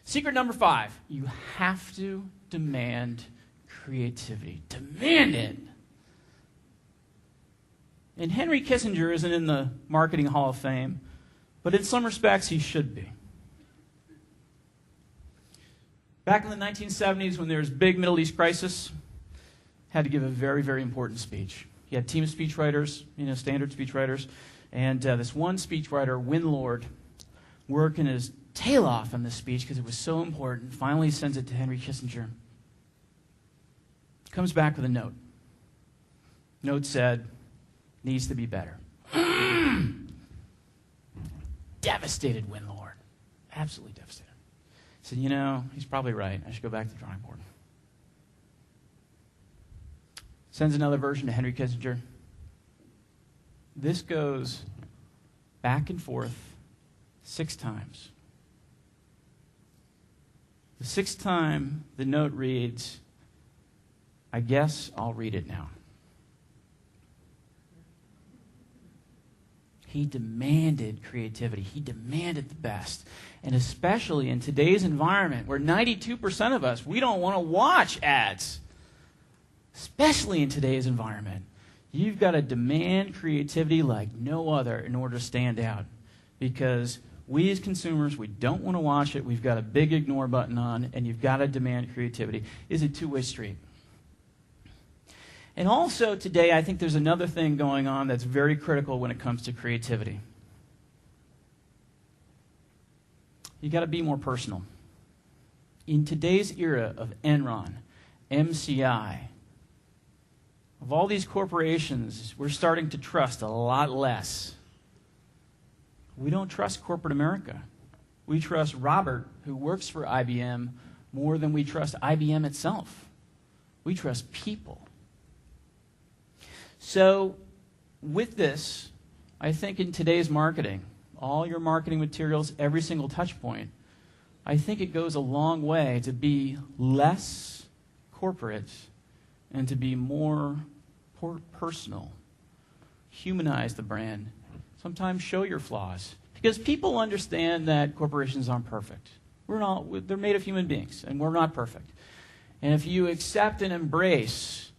Secret number 5, you have to demand creativity. Demand it. And Henry Kissinger isn't in the Marketing Hall of Fame, but in some respects he should be. Back in the 1970s, when there was a big Middle East crisis, had to give a very, very important speech. He had a team of speechwriters, standard speechwriters, and this one speechwriter, Winlord, working his tail off on this speech because it was so important, finally sends it to Henry Kissinger. Comes back with a note. Note said, needs to be better. Devastated Winlord. Absolutely devastated. Said, he's probably right. I should go back to the drawing board. Sends another version to Henry Kissinger. This goes back and forth 6 times. The 6th time, the note reads, I guess I'll read it now. He demanded creativity. He demanded the best. And especially in today's environment where 92% of us, we don't want to watch ads. Especially in today's environment. You've got to demand creativity like no other in order to stand out. Because we as consumers, we don't want to watch it. We've got a big ignore button on, and you've got to demand creativity. It's a two-way street. And also today, I think there's another thing going on that's very critical when it comes to creativity. You've got to be more personal. In today's era of Enron, MCI, of all these corporations, we're starting to trust a lot less. We don't trust corporate America. We trust Robert, who works for IBM, more than we trust IBM itself. We trust people. So, with this, I think in today's marketing, all your marketing materials, every single touch point, I think it goes a long way to be less corporate and to be more personal. Humanize the brand. Sometimes show your flaws. Because people understand that corporations aren't perfect. They're made of human beings, and we're not perfect. And if you accept and embrace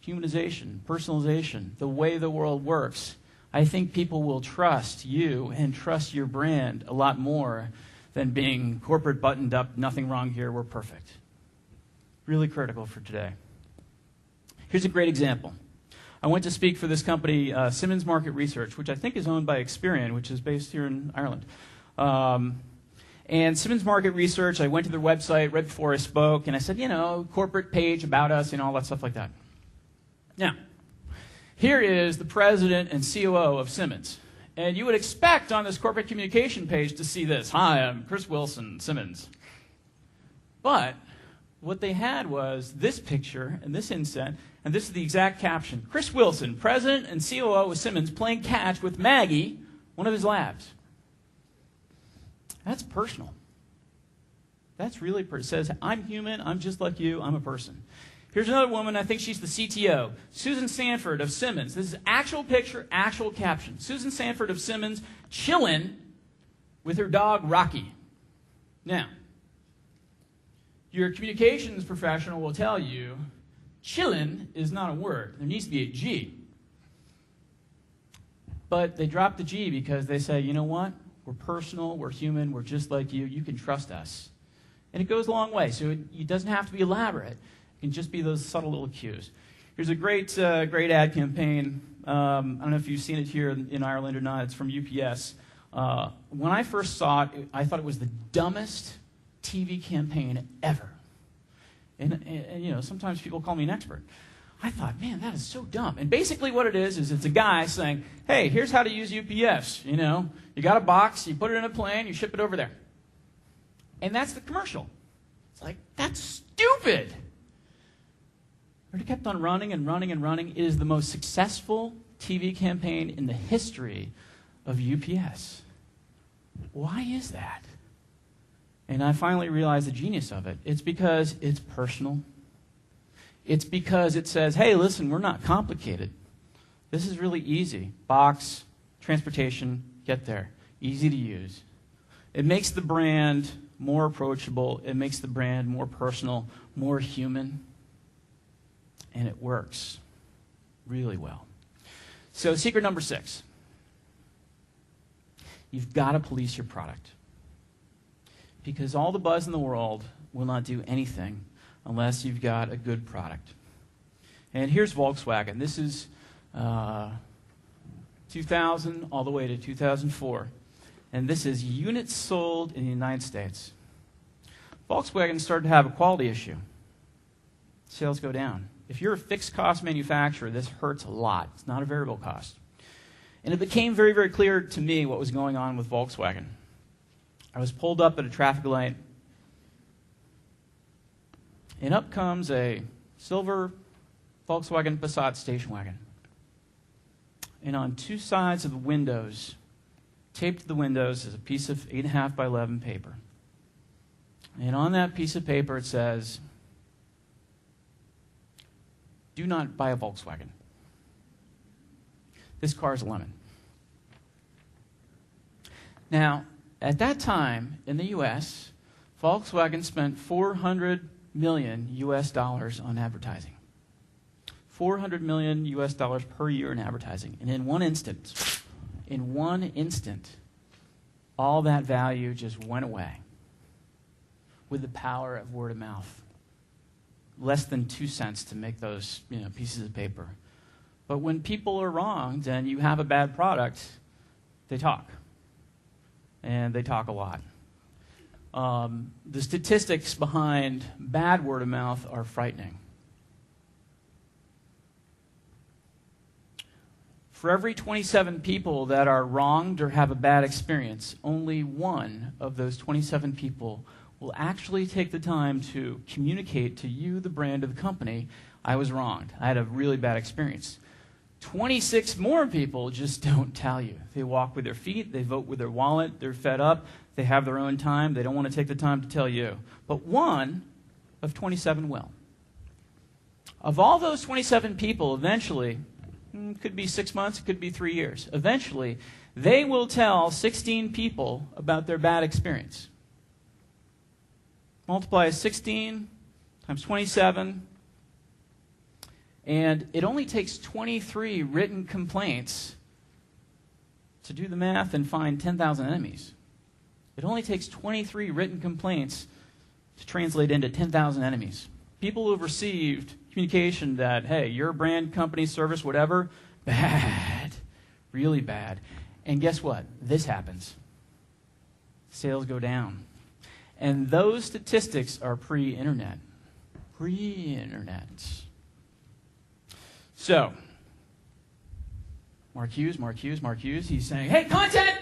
humanization, personalization, the way the world works, I think people will trust you and trust your brand a lot more than being corporate buttoned up, nothing wrong here, we're perfect. Really critical for today. Here's a great example. I went to speak for this company, Simmons Market Research, which I think is owned by Experian, which is based here in Ireland. And Simmons Market Research, I went to their website right before I spoke, and I said, corporate page about us, all that stuff like that. Now, here is the president and COO of Simmons. And you would expect on this corporate communication page to see this. Hi, I'm Chris Wilson, Simmons. But what they had was this picture and this inset, and this is the exact caption. Chris Wilson, president and COO of Simmons, playing catch with Maggie, one of his labs. That's personal. That's really personal. It says, I'm human, I'm just like you, I'm a person. Here's another woman, I think she's the CTO. Susan Sanford of Simmons. This is actual picture, actual caption. Susan Sanford of Simmons chilling with her dog, Rocky. Now, your communications professional will tell you, chillin' is not a word. There needs to be a G. But they drop the G because they say, you know what? We're personal, we're human, we're just like you. You can trust us. And it goes a long way. So it doesn't have to be elaborate. It can just be those subtle little cues. Here's a great ad campaign. I don't know if you've seen it here in Ireland or not. It's from UPS. When I first saw it, I thought it was the dumbest TV campaign ever. And sometimes people call me an expert. I thought, man, that is so dumb. And basically what it is it's a guy saying, hey, here's how to use UPS. You got a box, you put it in a plane, you ship it over there. And that's the commercial. It's like, that's stupid. But it kept on running and running and running. It is the most successful TV campaign in the history of UPS. Why is that? And I finally realized the genius of it. It's because it's personal. It's because it says, hey, listen, we're not complicated. This is really easy. Box, transportation, get there. Easy to use. It makes the brand more approachable. It makes the brand more personal, more human, and it works really well. So secret number 6. You've got to police your product. Because all the buzz in the world will not do anything unless you've got a good product. And here's Volkswagen. This is 2000 all the way to 2004. And this is units sold in the United States. Volkswagen started to have a quality issue. Sales go down. If you're a fixed cost manufacturer, this hurts a lot. It's not a variable cost. And it became very, very clear to me what was going on with Volkswagen. I was pulled up at a traffic light, and up comes a silver Volkswagen Passat station wagon. And on 2 sides of the windows, taped to the windows, is a piece of 8.5 by 11 paper. And on that piece of paper it says, "Do not buy a Volkswagen. This car is a lemon." Now, at that time in the U.S., Volkswagen spent $400 million on advertising. $400 million per year in advertising. And in one instant, all that value just went away with the power of word of mouth. Less than 2 cents to make those pieces of paper. But when people are wronged and you have a bad product, they talk. And they talk a lot. The statistics behind bad word of mouth are frightening. For every 27 people that are wronged or have a bad experience, only one of those 27 people will actually take the time to communicate to you, the brand of the company, "I was wronged. I had a really bad experience." 26 more people just don't tell you. They walk with their feet, they vote with their wallet, they're fed up, they have their own time, they don't want to take the time to tell you. But one of 27 will. Of all those 27 people, eventually, it could be 6 months, it could be 3 years, eventually, they will tell 16 people about their bad experience. Multiply 16 times 27, and it only takes 23 written complaints to do the math and find 10,000 enemies. It only takes 23 written complaints to translate into 10,000 enemies. People who have received communication that, hey, your brand, company, service, whatever, bad, really bad. And guess what? This happens. Sales go down. And those statistics are pre-internet. Pre-internet. So, Mark Hughes, he's saying, "Hey, content!"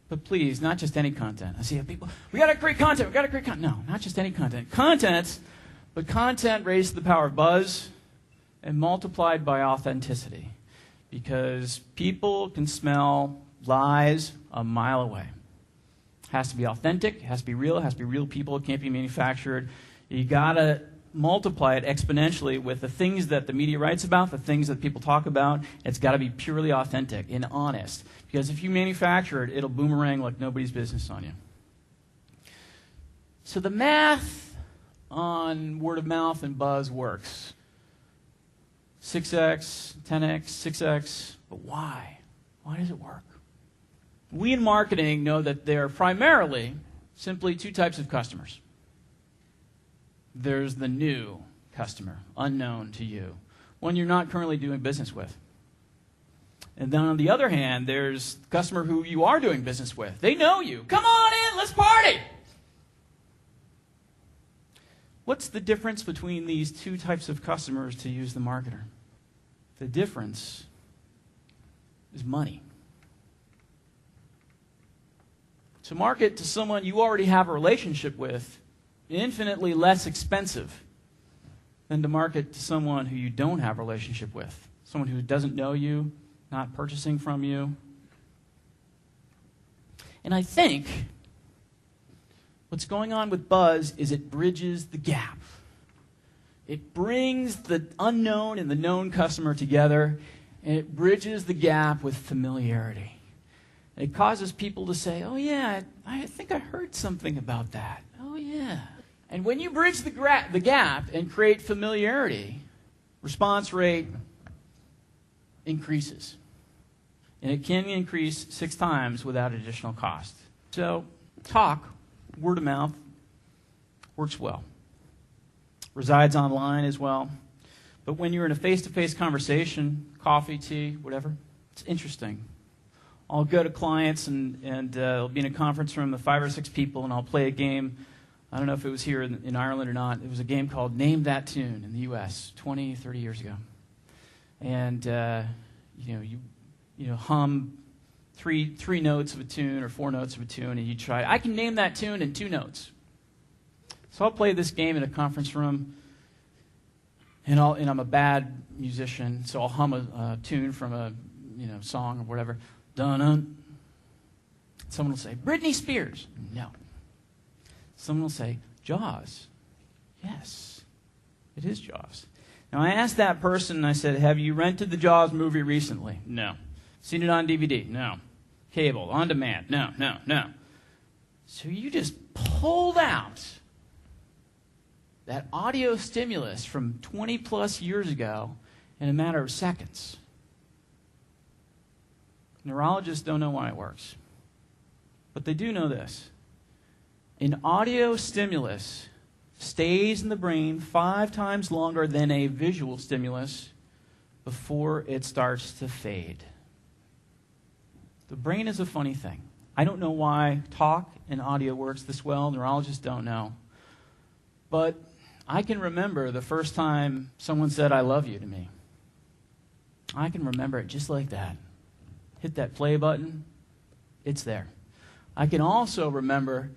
But please, not just any content. I see people, we got to create content. No, not just any content. But content raised to the power of buzz and multiplied by authenticity. Because people can smell lies a mile away. It has to be authentic, it has to be real people, it can't be manufactured. You got to multiply it exponentially with the things that the media writes about, the things that people talk about. It's got to be purely authentic and honest. Because if you manufacture it, it'll boomerang like nobody's business on you. So the math on word of mouth and buzz works. 6x, 10x, 6x. But why? Why does it work? We in marketing know that there are primarily simply 2 types of customers. There's the new customer, unknown to you, one you're not currently doing business with. And then on the other hand, there's the customer who you are doing business with. They know you. Come on in, let's party! What's the difference between these 2 types of customers, to use the marketer? The difference is money. To market to someone you already have a relationship with, infinitely less expensive than to market to someone who you don't have a relationship with, someone who doesn't know you, not purchasing from you. And I think what's going on with buzz is it bridges the gap. It brings the unknown and the known customer together, and it bridges the gap with familiarity. It causes people to say, oh yeah, I think I heard something about that. Oh yeah. And when you bridge the gap and create familiarity, response rate increases. And it can increase 6 times without additional cost. So talk, word of mouth, works well. Resides online as well. But when you're in a face-to-face conversation, coffee, tea, whatever, it's interesting. I'll go to clients and I'll be in a conference room with 5 or 6 people, and I'll play a game. I don't know if it was here in Ireland or not. It was a game called Name That Tune in the U.S. 20, 30 years ago. And you hum three notes of a tune or 4 notes of a tune, and you try. I can name that tune in 2 notes. So I'll play this game in a conference room, and I'm a bad musician, so I'll hum a tune from a song or whatever. Dun-dun. Someone will say, Britney Spears. No. Someone will say, Jaws. Yes, it is Jaws. Now, I asked that person, and I said, have you rented the Jaws movie recently? No. Seen it on DVD? No. Cable? On demand? No. So you just pulled out that audio stimulus from 20 plus years ago in a matter of seconds. Neurologists don't know why it works. But they do know this. An audio stimulus stays in the brain 5 times longer than a visual stimulus before it starts to fade. The brain is a funny thing. I don't know why talk and audio works this well. Neurologists don't know. But I can remember the first time someone said, I love you to me. I can remember it just like that. Hit that play button, it's there. I can also remember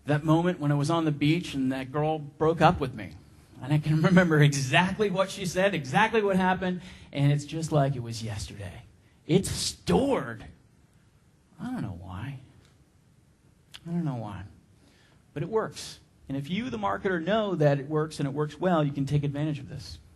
that moment when I was on the beach and that girl broke up with me. And I can remember exactly what she said, exactly what happened, and it's just like it was yesterday. It's stored. I don't know why. But it works. And if you, the marketer, know that it works and it works well, you can take advantage of this.